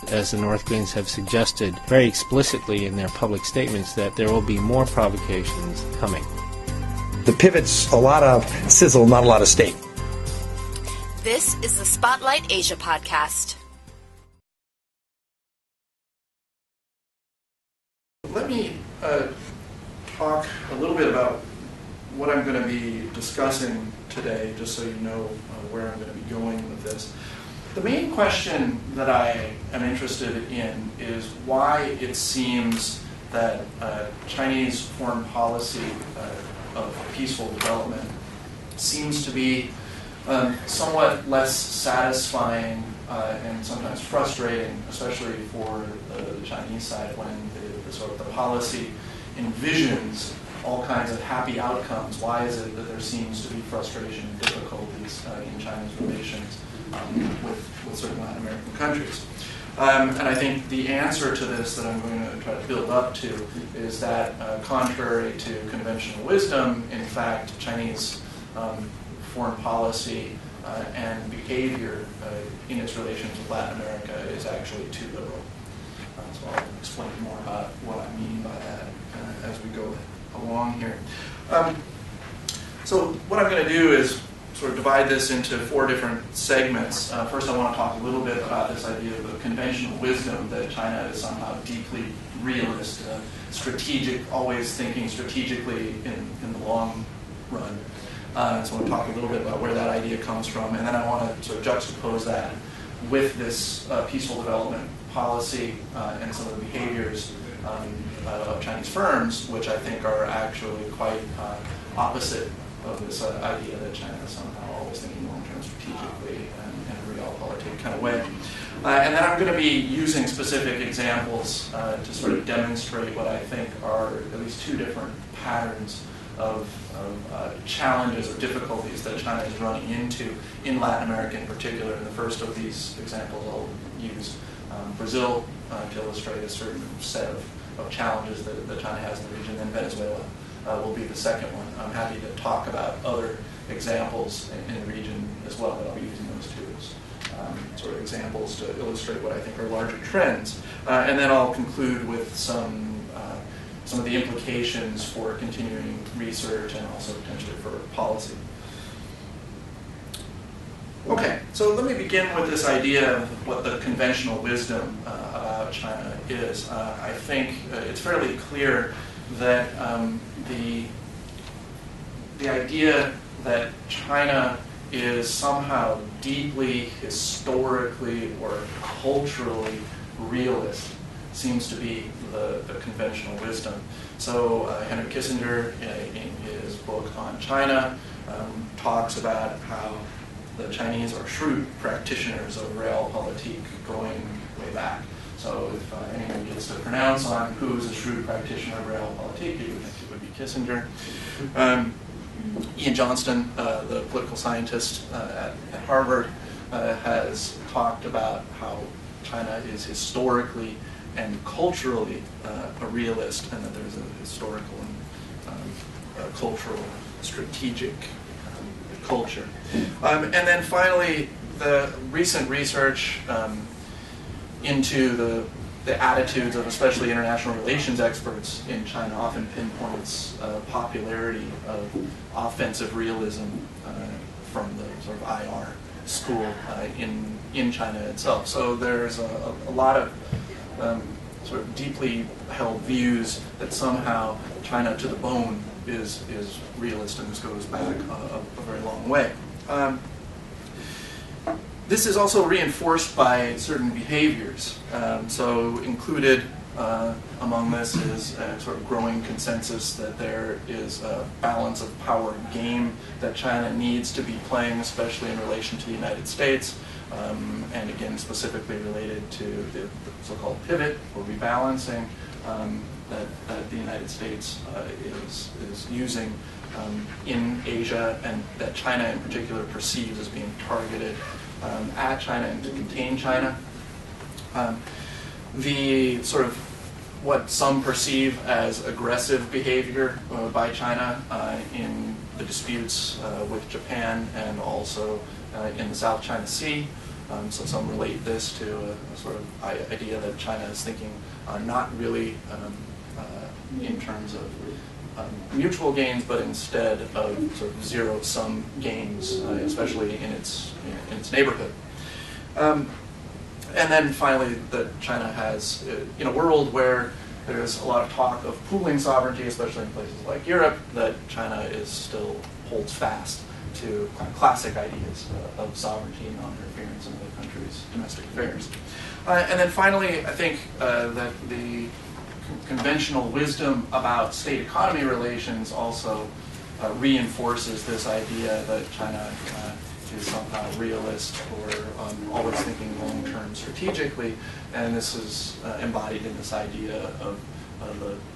As the North Koreans have suggested very explicitly in their public statements, that there will be more provocations coming. The pivot's a lot of sizzle, not a lot of steak. This is the Spotlight Asia podcast. Let me talk a little bit about what I'm going to be discussing today, just so you know where I'm going to be going with this. The main question that I am interested in is why it seems that Chinese foreign policy of peaceful development seems to be somewhat less satisfying and sometimes frustrating, especially for the Chinese side, when the policy envisions all kinds of happy outcomes. Why is it that there seems to be frustration and difficulties in China's relations with certain Latin American countries? And I think the answer to this that I'm going to try to build up to is that contrary to conventional wisdom, in fact, Chinese foreign policy and behavior in its relations with Latin America is actually too liberal. So I'll explain more about what I mean by that as we go along here. So what I'm going to do is sort of divide this into 4 different segments. First, I want to talk a little bit about this idea of the conventional wisdom that China is somehow deeply realist, strategic, always thinking strategically in the long run. So I want to talk a little bit about where that idea comes from, and then I want to sort of juxtapose that with this peaceful development policy and some of the behaviors of Chinese firms, which I think are actually quite opposite of this idea that China is somehow always thinking long-term strategically in a realpolitik kind of way. And then I'm going to be using specific examples to sort of demonstrate what I think are at least 2 different patterns of challenges or difficulties that China is running into in Latin America in particular. And the first of these examples I'll use Brazil to illustrate a certain set of challenges that China has in the region. Then Venezuela will be the second one. I'm happy to talk about other examples in the region as well, but I'll be using those 2 as sort of examples to illustrate what I think are larger trends. And then I'll conclude with some of the implications for continuing research and also potentially for policy. Okay, so let me begin with this idea of what the conventional wisdom about China is. I think it's fairly clear that the idea that China is somehow deeply historically or culturally realist seems to be the conventional wisdom. So Henry Kissinger, in his book on China, talks about how the Chinese are shrewd practitioners of realpolitik going way back. So if anyone gets to pronounce on who's a shrewd practitioner of realpolitik, you would think it would be Kissinger. Ian Johnston, the political scientist at Harvard, has talked about how China is historically and culturally a realist, and that there's a historical and cultural strategic culture. And then finally, the recent research into the attitudes of especially international relations experts in China often pinpoints popularity of offensive realism from the sort of IR school in China itself. So there's a lot of sort of deeply held views that somehow China to the bone is realist, and this goes back a very long way. This is also reinforced by certain behaviors. So included among this is a sort of growing consensus that there is a balance of power game that China needs to be playing, especially in relation to the United States, and again specifically related to the so-called pivot or rebalancing that the United States is using in Asia, and that China in particular perceives as being targeted at China and to contain China. The sort of what some perceive as aggressive behavior by China in the disputes with Japan and also in the South China Sea, So some relate this to a sort of idea that China is thinking not really in terms of mutual gains, but instead of sort of zero-sum gains, especially in its neighborhood. And then finally, that China has, in a world where there's a lot of talk of pooling sovereignty, especially in places like Europe, that China is still holds fast to kind of classic ideas of sovereignty and non-interference in other countries' domestic affairs. And then finally, I think that the conventional wisdom about state-economy relations also reinforces this idea that China is somehow realist or always thinking long-term strategically, and this is embodied in this idea of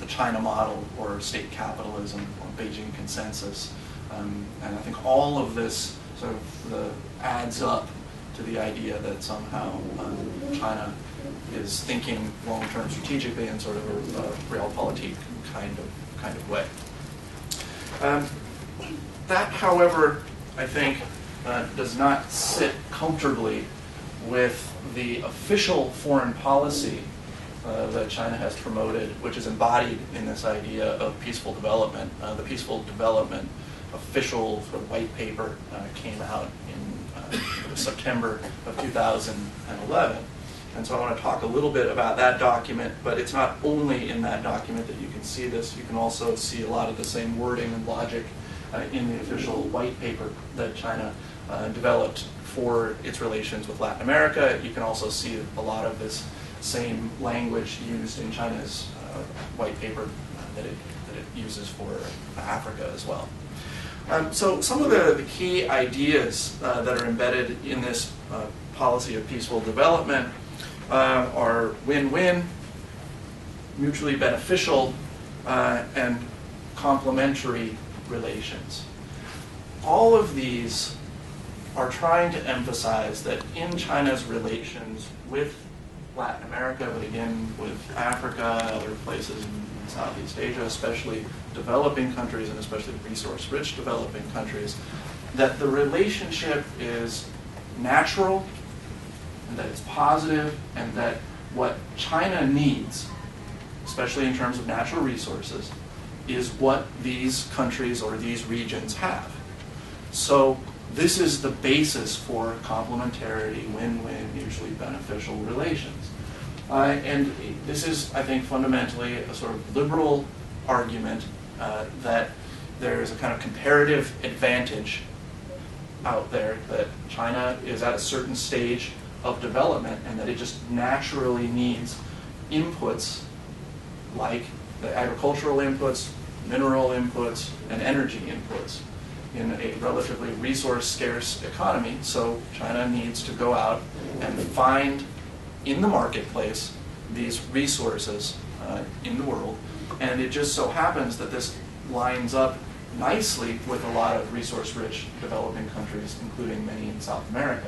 the China model or state capitalism or Beijing consensus. And I think all of this sort of adds up to the idea that somehow China is thinking long-term strategically in sort of a realpolitik kind of way. That, however, I think does not sit comfortably with the official foreign policy that China has promoted, which is embodied in this idea of peaceful development. The peaceful development official sort of white paper came out in September of 2011. And so I want to talk a little bit about that document, but it's not only in that document that you can see this. You can also see a lot of the same wording and logic in the official white paper that China developed for its relations with Latin America. You can also see a lot of this same language used in China's white paper that it uses for Africa as well. So some of the key ideas that are embedded in this policy of peaceful development are win-win, mutually beneficial, and complementary relations. All of these are trying to emphasize that in China's relations with Latin America, but again with Africa, other places in Southeast Asia, especially developing countries and especially resource-rich developing countries, that the relationship is natural and that it's positive, and that what China needs, especially in terms of natural resources, is what these countries or these regions have. So this is the basis for complementarity, win-win, mutually beneficial relations. And this is, I think, fundamentally a sort of liberal argument that there is a kind of comparative advantage out there, that China is at a certain stage of development and that it just naturally needs inputs like the agricultural inputs, mineral inputs, and energy inputs in a relatively resource-scarce economy. So China needs to go out and find in the marketplace these resources in the world. And it just so happens that this lines up nicely with a lot of resource-rich developing countries, including many in South America.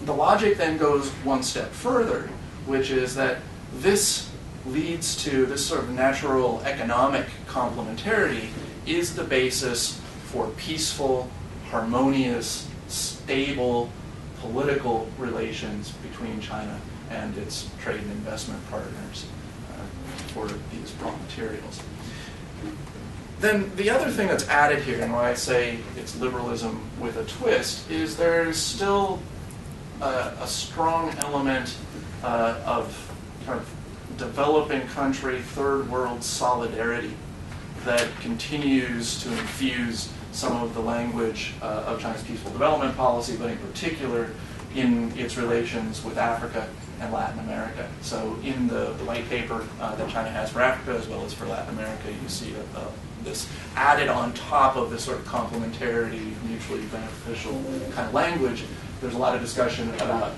The logic then goes one step further, which is that this leads to this sort of natural economic complementarity is the basis for peaceful, harmonious, stable political relations between China and its trade and investment partners for these raw materials. Then the other thing that's added here, and why I say it's liberalism with a twist, is there's still a strong element of kind of developing country, third world solidarity that continues to infuse some of the language of China's peaceful development policy, but in particular in its relations with Africa and Latin America. So in the white paper that China has for Africa as well as for Latin America, you see this added on top of this sort of complementarity, mutually beneficial kind of language. There's a lot of discussion about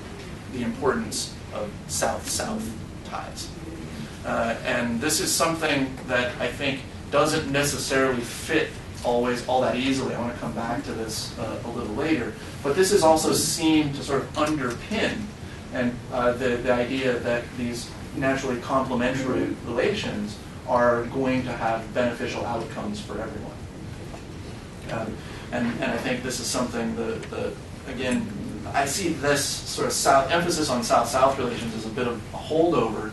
the importance of South-South ties. And this is something that I think doesn't necessarily fit always all that easily. I want to come back to this a little later. But this is also seen to sort of underpin and the idea that these naturally complementary relations are going to have beneficial outcomes for everyone. And I think this is something that again, I see this sort of emphasis on South-South relations as a bit of a holdover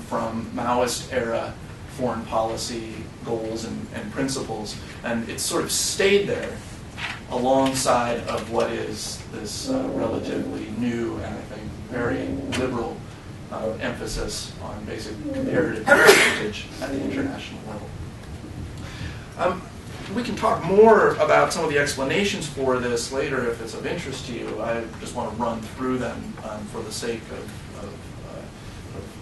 from Maoist era foreign policy goals and principles, and it's sort of stayed there alongside of what is this relatively new and I think very liberal emphasis on basic comparative advantage at the international level. We can talk more about some of the explanations for this later if it's of interest to you. I just want to run through them for the sake of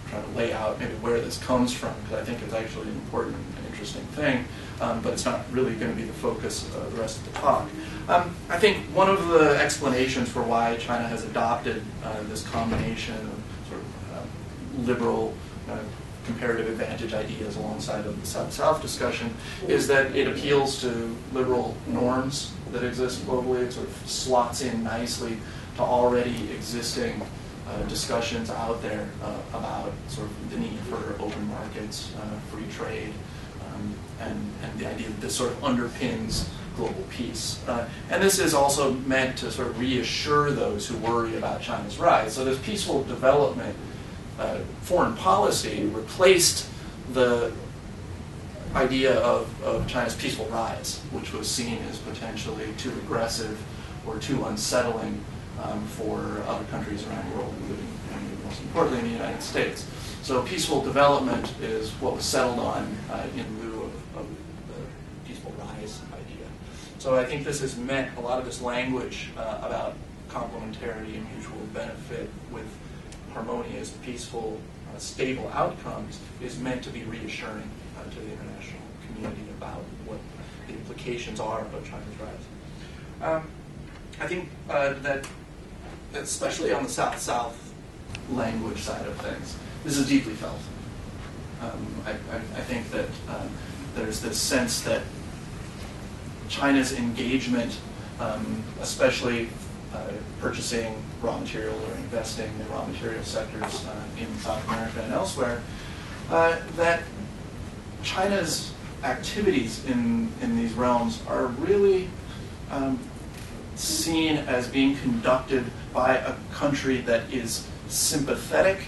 trying to lay out maybe where this comes from, because I think it's actually an important and interesting thing, but it's not really going to be the focus of the rest of the talk. I think one of the explanations for why China has adopted this combination of sort of liberal comparative advantage ideas alongside of the South-South discussion is that it appeals to liberal norms that exist globally. It sort of slots in nicely to already existing discussions out there about sort of the need for open markets, free trade, and the idea that this sort of underpins global peace. And this is also meant to sort of reassure those who worry about China's rise. So this peaceful development foreign policy replaced the idea of China's peaceful rise, which was seen as potentially too aggressive or too unsettling for other countries around the world, including, most importantly, in the United States. So peaceful development is what was settled on in lieu of the peaceful rise idea. So I think this has meant a lot of this language about complementarity and mutual benefit with harmonious, peaceful, stable outcomes is meant to be reassuring to the international community about what the implications are of China's rise. I think that especially on the South-South language side of things, this is deeply felt. I think that there's this sense that China's engagement, especially purchasing raw material or investing in raw material sectors in South America and elsewhere, that China's activities in these realms are really seen as being conducted by a country that is sympathetic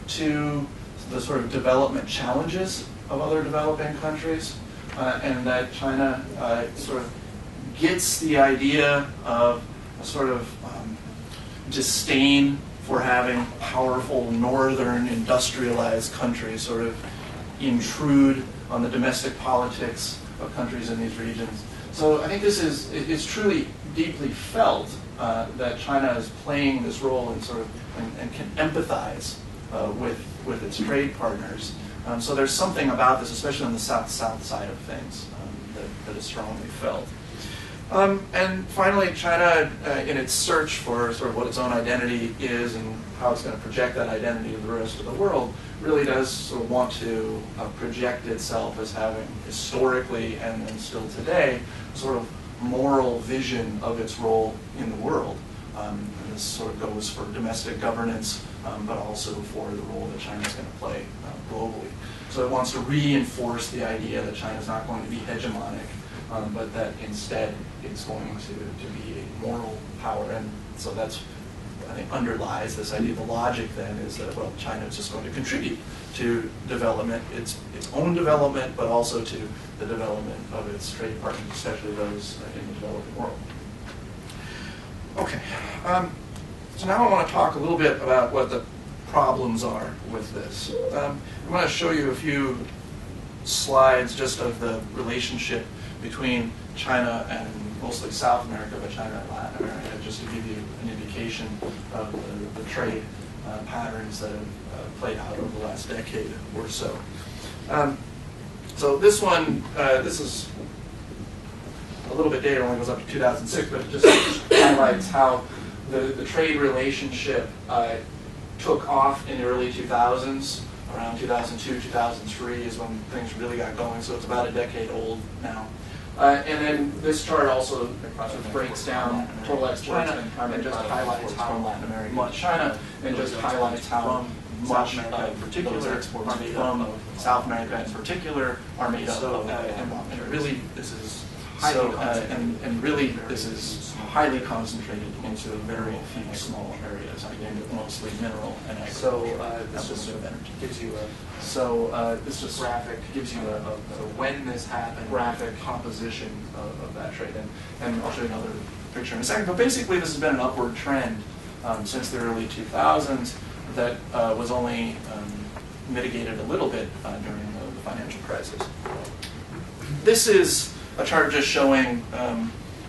to the sort of development challenges of other developing countries, and that China sort of gets the idea of a sort of disdain for having powerful northern industrialized countries sort of intrude on the domestic politics of countries in these regions. So I think this is truly deeply felt that China is playing this role and sort of and can empathize with its trade partners. So there's something about this, especially on the South-South side of things, that is strongly felt. And finally, China, in its search for sort of what its own identity is and how it's going to project that identity to the rest of the world, really does sort of want to project itself as having historically and still today sort of moral vision of its role in the world. And this sort of goes for domestic governance, but also for the role that China is going to play globally. So it wants to reinforce the idea that China is not going to be hegemonic, but that instead it's going to be a moral power. And so that's, I think, underlies this idea. The logic then is that, well, China is just going to contribute to development, its own development, but also to the development of its trade partners, especially those in the developing world. Okay, so now I want to talk a little bit about what the problems are with this. I'm going to show you a few slides just of the relationship between China and mostly South America, but China and Latin America, just to give you an indication of the trade patterns that have played out over the last decade or so. So this one, this is a little bit dated, only goes up to 2006, but it just highlights how the trade relationship took off in the early 2000s. Around 2002, 2003 is when things really got going, so it's about a decade old now. And then this chart also sort of breaks down total exports and just highlights how much China, and just highlights how much in particular exports from South America in particular are made up of. And really, this is So, and really, this is highly concentrated into very few small areas. Again, mostly mineral and agriculture. So this just gives you a this just graphic, gives you a when this happened, graphic composition of that trade, and I'll show you another picture in a second. But basically, this has been an upward trend since the early 2000s that was only mitigated a little bit during the financial crisis. This is a chart just showing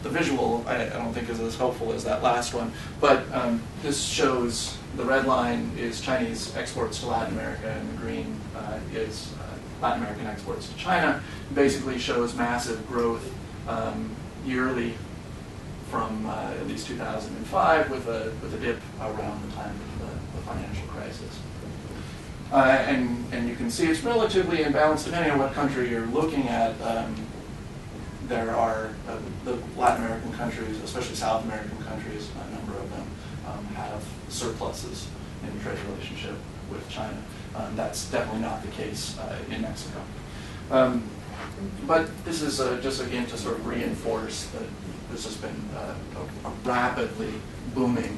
the visual. I don't think is as helpful as that last one, but this shows the red line is Chinese exports to Latin America, and the green is Latin American exports to China. It basically shows massive growth yearly from at least 2005, with a dip around the time of the financial crisis. And you can see it's relatively imbalanced depending on what country you're looking at. There are the Latin American countries, especially South American countries, a number of them have surpluses in trade relationship with China. That's definitely not the case in Mexico. But this is just again to sort of reinforce that this has been a rapidly booming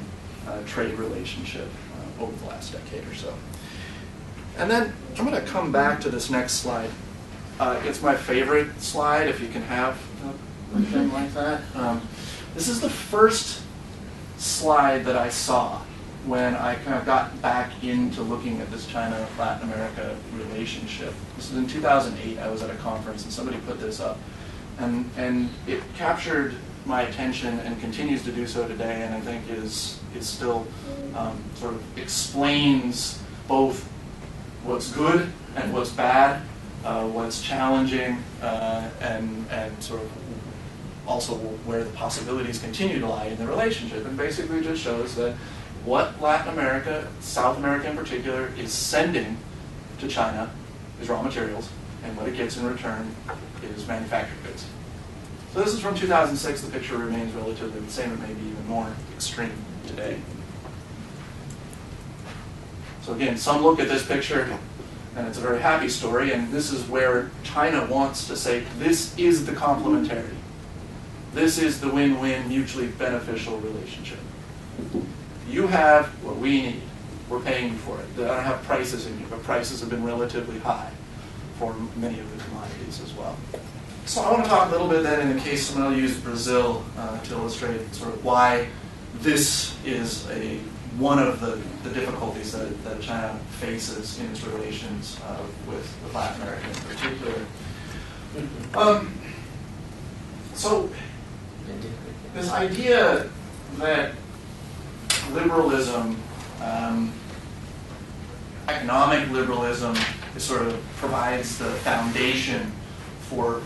trade relationship over the last decade or so. And then I'm going to come back to this next slide. It's my favorite slide, if you can have a thing like that. This is the first slide that I saw when I kind of got back into looking at this China-Latin America relationship. This was in 2008. I was at a conference and somebody put this up. And it captured my attention and continues to do so today, and I think is still sort of explains both what's good and what's bad, what's challenging, and sort of also where the possibilities continue to lie in the relationship. And basically just shows that what Latin America, South America in particular, is sending to China is raw materials, and what it gets in return is manufactured goods. So this is from 2006. The picture remains relatively the same. It may be even more extreme today. So again, some look at this picture, and it's a very happy story, and this is where China wants to say, this is the complementarity. This is the win-win, mutually beneficial relationship. You have what we need. We're paying you for it. I don't have prices in you, but prices have been relatively high for many of the commodities as well. So I want to talk a little bit then in the case, and I'll use Brazil to illustrate sort of why this is one of the difficulties that China faces in its relations with Latin America in particular. So this idea that liberalism, economic liberalism, sort of provides the foundation for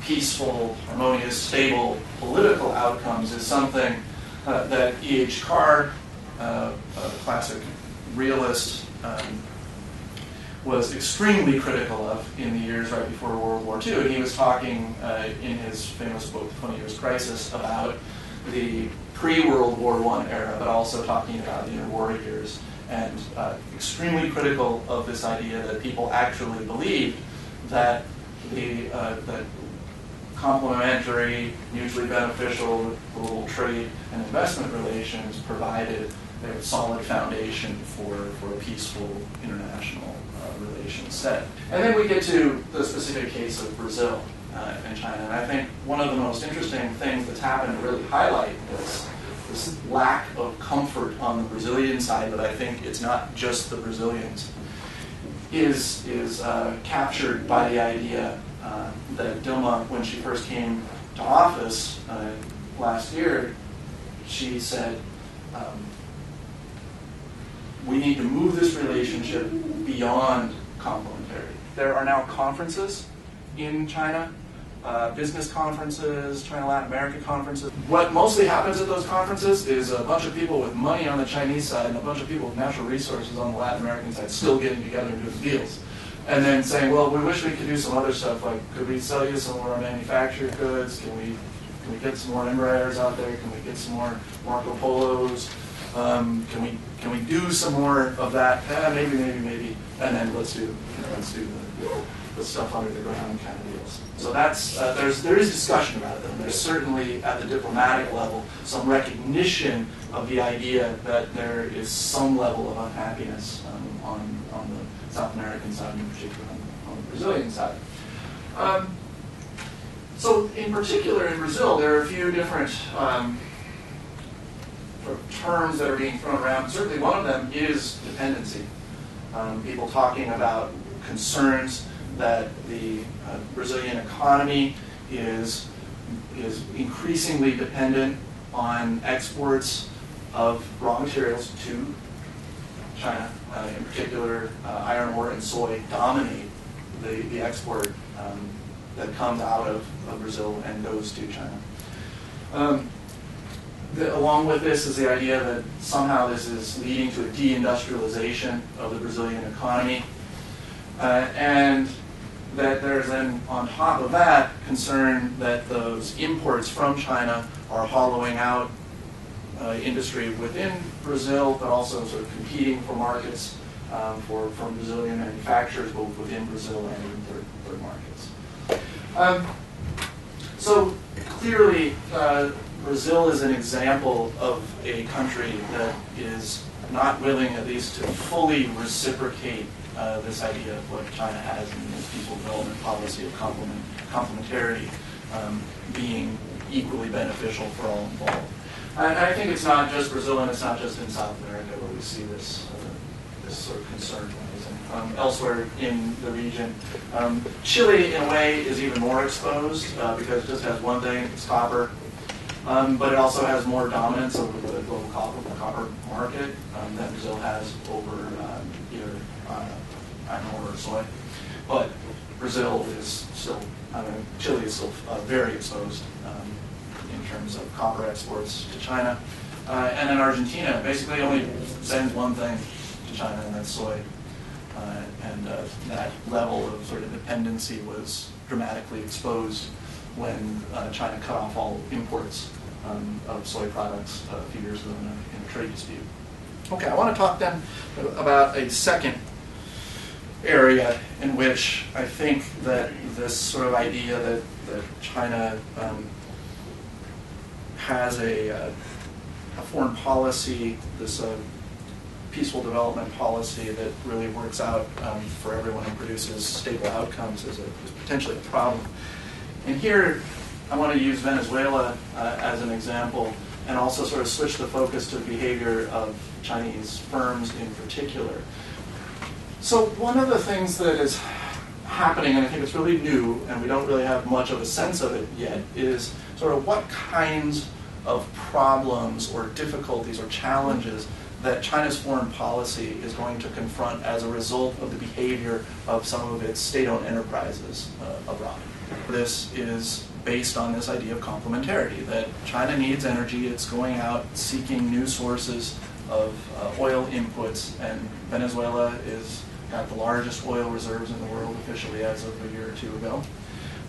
peaceful, harmonious, stable political outcomes is something that E.H. Carr, a classic realist, was extremely critical of in the years right before World War II. And he was talking in his famous book, The 20 Years Crisis, about the pre-World War I era, but also talking about the interwar years, and extremely critical of this idea that people actually believed that that complementary, mutually beneficial global trade and investment relations provided a solid foundation for a peaceful international relations set. And then we get to the specific case of Brazil and China. And I think one of the most interesting things that's happened to really highlight this lack of comfort on the Brazilian side, but I think it's not just the Brazilians, is captured by the idea that Dilma, when she first came to office last year, she said, we need to move this relationship beyond complementarity. There are now conferences in China, business conferences, China-Latin America conferences. What mostly happens at those conferences is a bunch of people with money on the Chinese side and a bunch of people with natural resources on the Latin American side still getting together and doing deals. And then saying, well, we wish we could do some other stuff, like could we sell you some more manufactured goods? Can we get some more Embraers out there? Can we get some more Marco Polos? Can we do some more of that? Maybe. And then let's do the stuff under the ground kind of deals. So that's there is discussion about it. There's certainly at the diplomatic level some recognition of the idea that there is some level of unhappiness on the South American side, in particular on the Brazilian side. So in particular in Brazil, there are a few different sort of terms that are being thrown around. Certainly one of them is dependency. People talking about concerns that the Brazilian economy is increasingly dependent on exports of raw materials to China. In particular, iron ore and soy dominate the export that comes out of Brazil and goes to China. Along with this is the idea that somehow this is leading to a deindustrialization of the Brazilian economy, and that there's then, on top of that, concern that those imports from China are hollowing out industry within Brazil, but also sort of competing for markets from Brazilian manufacturers, both within Brazil and in third markets. So clearly, Brazil is an example of a country that is not willing, at least, to fully reciprocate this idea of what China has in its peaceful development policy of complementarity being equally beneficial for all involved. And I think it's not just Brazil, and it's not just in South America where we see this sort of concern rising. Elsewhere in the region, Chile, in a way, is even more exposed because it just has one thing: it's copper. But it also has more dominance over the global copper market than Brazil has over either iron ore or soy. But Brazil is still, Chile is still very exposed in terms of copper exports to China. And then Argentina basically only sends one thing to China, and that's soy. And that level of sort of dependency was dramatically exposed when China cut off all imports of soy products a few years ago in a trade dispute. Okay, I want to talk then about a second area in which I think that this sort of idea that China has a foreign policy, this peaceful development policy that really works out for everyone and produces stable outcomes is potentially a problem. And here, I want to use Venezuela as an example, and also sort of switch the focus to the behavior of Chinese firms in particular. So one of the things that is happening, and I think it's really new, and we don't really have much of a sense of it yet, is sort of what kinds of problems or difficulties or challenges that China's foreign policy is going to confront as a result of the behavior of some of its state-owned enterprises abroad. This is based on this idea of complementarity, that China needs energy, it's going out seeking new sources of oil inputs, and Venezuela is got the largest oil reserves in the world officially as of a year or two ago.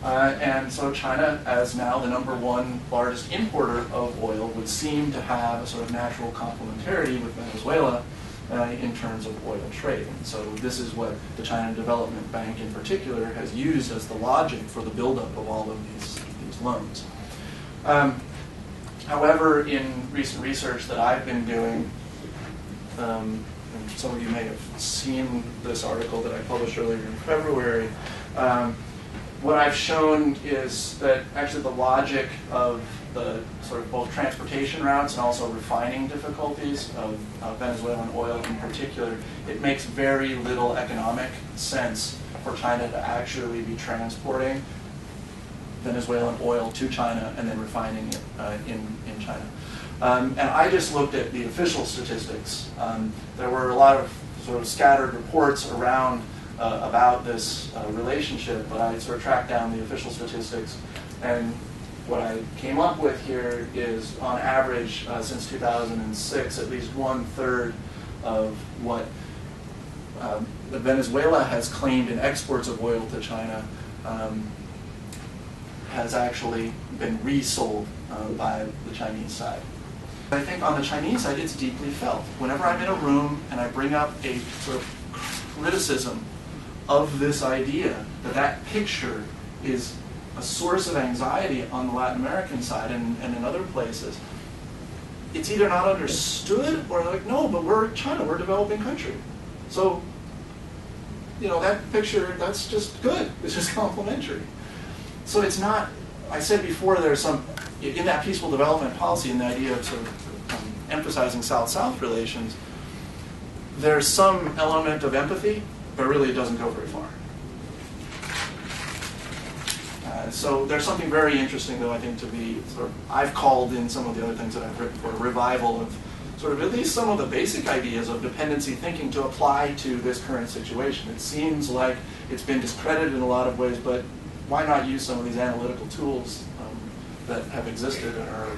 And so China, as now the #1 largest importer of oil, would seem to have a sort of natural complementarity with Venezuela in terms of oil trade. And so this is what the China Development Bank in particular has used as the logic for the buildup of all of these loans. However, in recent research that I've been doing, and some of you may have seen this article that I published earlier in February, what I've shown is that actually the logic of the sort of both transportation routes and also refining difficulties of Venezuelan oil in particular, it makes very little economic sense for China to actually be transporting Venezuelan oil to China and then refining it in China. And I just looked at the official statistics. There were a lot of sort of scattered reports around about this relationship, but I sort of tracked down the official statistics, and what I came up with here is, on average, since 2006, at least 1/3 of what Venezuela has claimed in exports of oil to China has actually been resold by the Chinese side. I think on the Chinese side, it's deeply felt. Whenever I'm in a room and I bring up a sort of criticism of this idea, that picture is a source of anxiety on the Latin American side and in other places, it's either not understood or like, no, but we're China, we're a developing country. So, you know, that picture, that's just good. It's just complementary. So it's not, I said before, there's some, in that peaceful development policy and the idea of sort of emphasizing South-South relations, there's some element of empathy, but really it doesn't go very far. So there's something very interesting, though, I think, to be sort of, I've called in some of the other things that I've written for a revival of sort of at least some of the basic ideas of dependency thinking to apply to this current situation. It seems like it's been discredited in a lot of ways, but why not use some of these analytical tools that have existed and are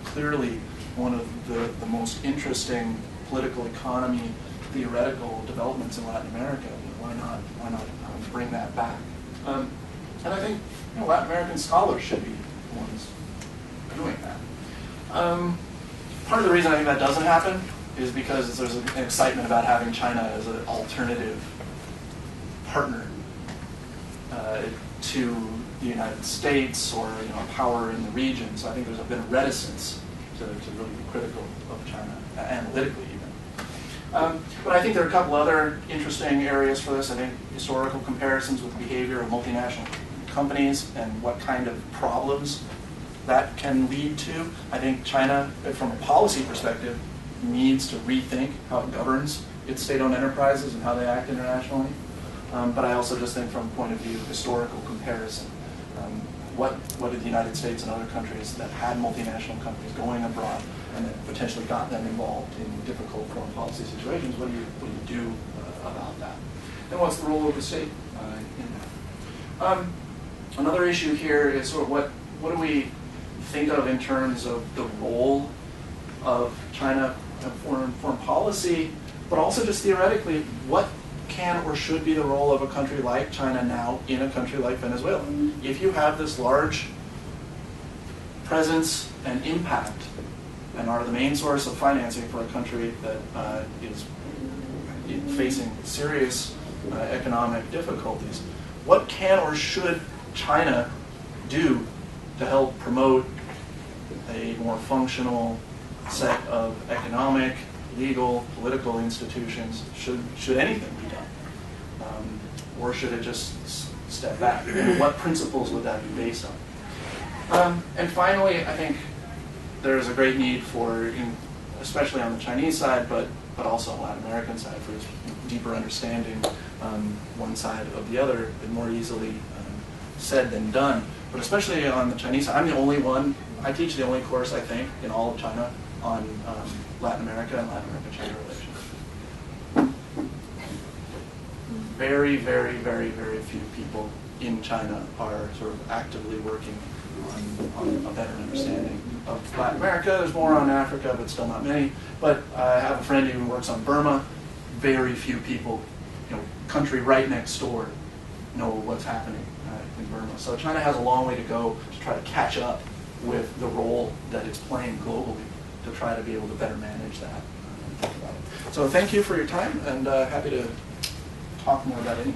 clearly one of the most interesting political economy theoretical developments in Latin America? Why not bring that back? And I think Latin American scholars should be the ones doing that. Part of the reason I think that doesn't happen is because there's an excitement about having China as an alternative partner to the United States or a power in the region. So I think there's been a reticence to really be critical of China, analytically even. But I think there are a couple other interesting areas for this. I think historical comparisons with the behavior of multinational companies and what kind of problems that can lead to. I think China, from a policy perspective, needs to rethink how it governs its state-owned enterprises and how they act internationally. But I also just think from a point of view of historical comparison, what did the United States and other countries that had multinational companies going abroad and that potentially got them involved in difficult foreign policy situations, what do you do about that? And what's the role of the state in that? Another issue here is sort of what do we think of in terms of the role of China in foreign policy, but also just theoretically, what can or should be the role of a country like China now in a country like Venezuela? If you have this large presence and impact and are the main source of financing for a country that is facing serious economic difficulties, what can or should China do to help promote a more functional set of economic, legal, political institutions? Should anything be done? Or should it just step back? And what principles would that be based on? And finally, I think there's a great need for, especially on the Chinese side, but also on the Latin American side, for deeper understanding one side of the other, and more easily said than done. But especially on the Chinese side, I'm the only one, I teach the only course, I think, in all of China on Latin America and Latin American-China relations. Very, very, very, very few people in China are sort of actively working on a better understanding of Latin America. There's more on Africa, but still not many. But I have a friend who works on Burma. Very few people, country right next door, know what's happening in Burma. So China has a long way to go to try to catch up with the role that it's playing globally to try to be able to better manage that. So thank you for your time, and happy to talk more about anything.